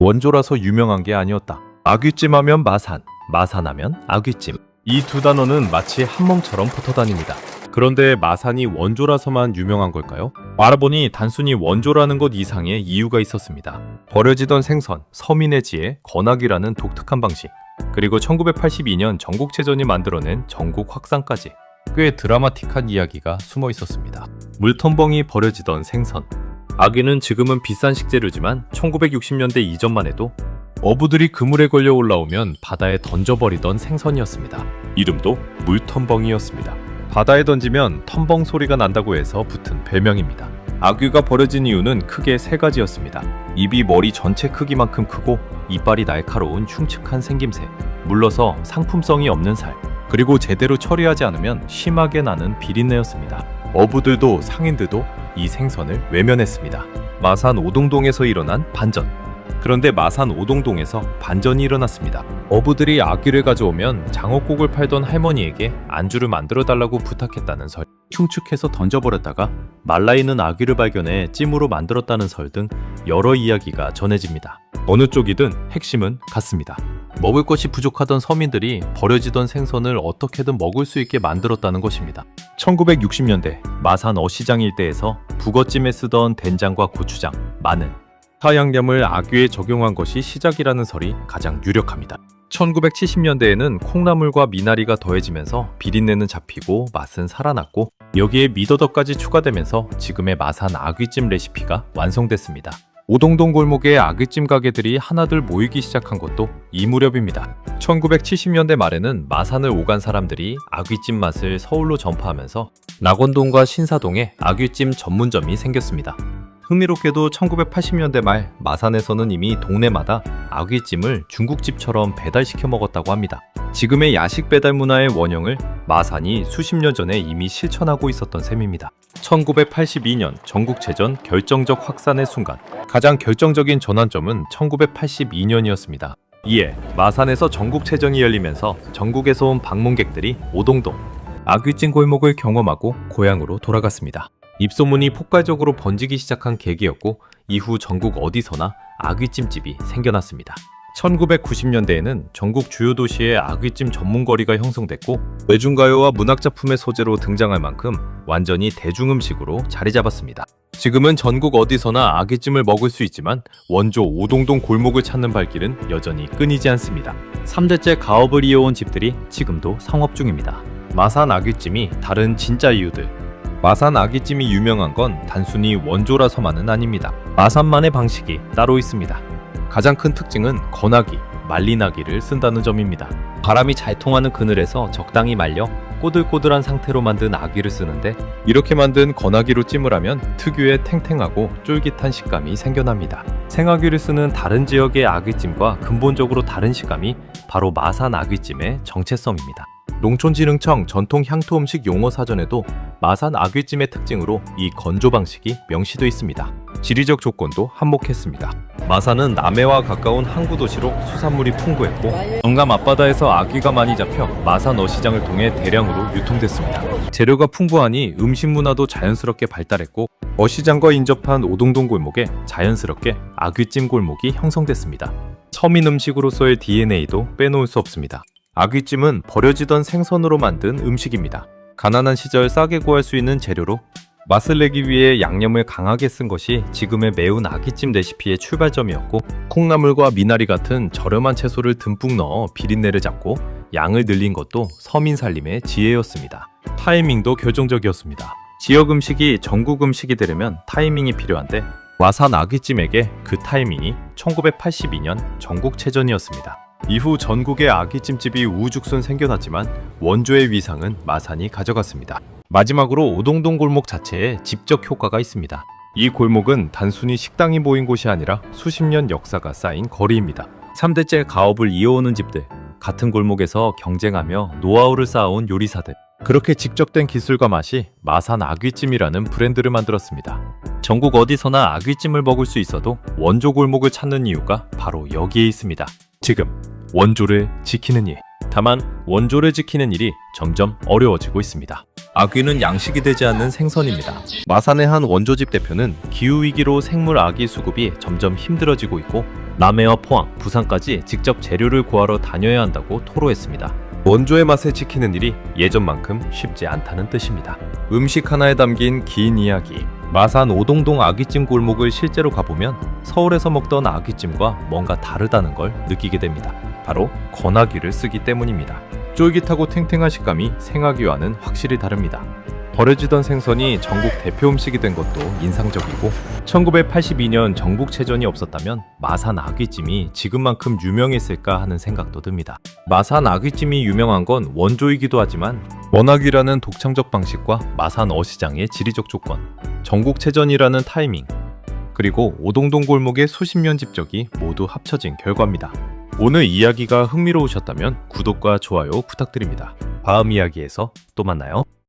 원조라서 유명한 게 아니었다. 아귀찜 하면 마산, 마산하면 아귀찜. 이 두 단어는 마치 한몸처럼 붙어 다닙니다. 그런데 마산이 원조라서만 유명한 걸까요? 알아보니 단순히 원조라는 것 이상의 이유가 있었습니다. 버려지던 생선, 서민의 지혜, 건하기라는 독특한 방식, 그리고 1982년 전국체전이 만들어낸 전국 확산까지 꽤 드라마틱한 이야기가 숨어 있었습니다. 물텀벙이 버려지던 생선. 아귀는 지금은 비싼 식재료지만 1960년대 이전만 해도 어부들이 그물에 걸려 올라오면 바다에 던져버리던 생선이었습니다. 이름도 물텀벙이었습니다. 바다에 던지면 텀벙 소리가 난다고 해서 붙은 별명입니다. 아귀가 버려진 이유는 크게 세 가지였습니다. 입이 머리 전체 크기만큼 크고 이빨이 날카로운 흉측한 생김새, 물러서 상품성이 없는 살, 그리고 제대로 처리하지 않으면 심하게 나는 비린내였습니다. 어부들도 상인들도 이 생선을 외면했습니다. 마산 오동동에서 일어난 반전. 그런데 마산 오동동에서 반전이 일어났습니다. 어부들이 아귀를 가져오면 장어국을 팔던 할머니에게 안주를 만들어 달라고 부탁했다는 설, 흉측해서 던져버렸다가 말라있는 아귀를 발견해 찜으로 만들었다는 설 등 여러 이야기가 전해집니다. 어느 쪽이든 핵심은 같습니다. 먹을 것이 부족하던 서민들이 버려지던 생선을 어떻게든 먹을 수 있게 만들었다는 것입니다. 1960년대 마산 어시장 일대에서 북어찜에 쓰던 된장과 고추장, 마늘, 사양념을 아귀에 적용한 것이 시작이라는 설이 가장 유력합니다. 1970년대에는 콩나물과 미나리가 더해지면서 비린내는 잡히고 맛은 살아났고 여기에 미더덕까지 추가되면서 지금의 마산 아귀찜 레시피가 완성됐습니다. 오동동 골목에 아귀찜 가게들이 하나둘 모이기 시작한 것도 이 무렵입니다. 1970년대 말에는 마산을 오간 사람들이 아귀찜 맛을 서울로 전파하면서 낙원동과 신사동에 아귀찜 전문점이 생겼습니다. 흥미롭게도 1980년대 말 마산에서는 이미 동네마다 아귀찜을 중국집처럼 배달시켜 먹었다고 합니다. 지금의 야식 배달 문화의 원형을 마산이 수십 년 전에 이미 실천하고 있었던 셈입니다. 1982년 전국체전 결정적 확산의 순간, 가장 결정적인 전환점은 1982년이었습니다. 이에 마산에서 전국체전이 열리면서 전국에서 온 방문객들이 오동동, 아귀찜 골목을 경험하고 고향으로 돌아갔습니다. 입소문이 폭발적으로 번지기 시작한 계기였고 이후 전국 어디서나 아귀찜집이 생겨났습니다. 1990년대에는 전국 주요 도시에 아귀찜 전문거리가 형성됐고 외중가요와 문학작품의 소재로 등장할 만큼 완전히 대중음식으로 자리 잡았습니다. 지금은 전국 어디서나 아귀찜을 먹을 수 있지만 원조 오동동 골목을 찾는 발길은 여전히 끊이지 않습니다. 3대째 가업을 이어온 집들이 지금도 상업 중입니다. 마산 아귀찜이 다른 진짜 이유들. 마산 아귀찜이 유명한 건 단순히 원조라서만은 아닙니다. 마산만의 방식이 따로 있습니다. 가장 큰 특징은 건아귀, 말린 아귀를 쓴다는 점입니다. 바람이 잘 통하는 그늘에서 적당히 말려 꼬들꼬들한 상태로 만든 아귀를 쓰는데 이렇게 만든 건아귀로 찜을 하면 특유의 탱탱하고 쫄깃한 식감이 생겨납니다. 생아귀를 쓰는 다른 지역의 아귀찜과 근본적으로 다른 식감이 바로 마산 아귀찜의 정체성입니다. 농촌진흥청 전통향토음식 용어사전에도 마산 아귀찜의 특징으로 이 건조 방식이 명시되어 있습니다. 지리적 조건도 한몫했습니다. 마산은 남해와 가까운 항구도시로 수산물이 풍부했고 경남 앞바다에서 아귀가 많이 잡혀 마산 어시장을 통해 대량으로 유통됐습니다. 재료가 풍부하니 음식 문화도 자연스럽게 발달했고 어시장과 인접한 오동동 골목에 자연스럽게 아귀찜 골목이 형성됐습니다. 서민 음식으로서의 DNA도 빼놓을 수 없습니다. 아귀찜은 버려지던 생선으로 만든 음식입니다. 가난한 시절 싸게 구할 수 있는 재료로 맛을 내기 위해 양념을 강하게 쓴 것이 지금의 매운 아귀찜 레시피의 출발점이었고 콩나물과 미나리 같은 저렴한 채소를 듬뿍 넣어 비린내를 잡고 양을 늘린 것도 서민 살림의 지혜였습니다. 타이밍도 결정적이었습니다. 지역 음식이 전국 음식이 되려면 타이밍이 필요한데 마산 아귀찜에게 그 타이밍이 1982년 전국체전이었습니다. 이후 전국의 아귀찜집이 우후죽순 생겨났지만 원조의 위상은 마산이 가져갔습니다. 마지막으로 오동동 골목 자체에 집적 효과가 있습니다. 이 골목은 단순히 식당이 모인 곳이 아니라 수십 년 역사가 쌓인 거리입니다. 3대째 가업을 이어오는 집들, 같은 골목에서 경쟁하며 노하우를 쌓아온 요리사들, 그렇게 직접된 기술과 맛이 마산 아귀찜이라는 브랜드를 만들었습니다. 전국 어디서나 아귀찜을 먹을 수 있어도 원조 골목을 찾는 이유가 바로 여기에 있습니다. 지금 원조를 지키는 일. 다만 원조를 지키는 일이 점점 어려워지고 있습니다. 아귀는 양식이 되지 않는 생선입니다. 마산의 한 원조집 대표는 기후위기로 생물 아귀 수급이 점점 힘들어지고 있고 남해와 포항, 부산까지 직접 재료를 구하러 다녀야 한다고 토로했습니다. 원조의 맛을 지키는 일이 예전만큼 쉽지 않다는 뜻입니다. 음식 하나에 담긴 긴 이야기. 마산 오동동 아귀찜 골목을 실제로 가보면 서울에서 먹던 아귀찜과 뭔가 다르다는 걸 느끼게 됩니다. 바로 건아귀를 쓰기 때문입니다. 쫄깃하고 탱탱한 식감이 생아귀와는 확실히 다릅니다. 버려지던 생선이 전국 대표 음식이 된 것도 인상적이고 1982년 정북체전이 없었다면 마산 아귀찜이 지금만큼 유명했을까 하는 생각도 듭니다. 마산 아귀찜이 유명한 건 원조이기도 하지만 원아귀라는 독창적 방식과 마산 어시장의 지리적 조건, 전국체전이라는 타이밍, 그리고 오동동 골목의 수십 년 집적이 모두 합쳐진 결과입니다. 오늘 이야기가 흥미로우셨다면 구독과 좋아요 부탁드립니다. 다음 이야기에서 또 만나요.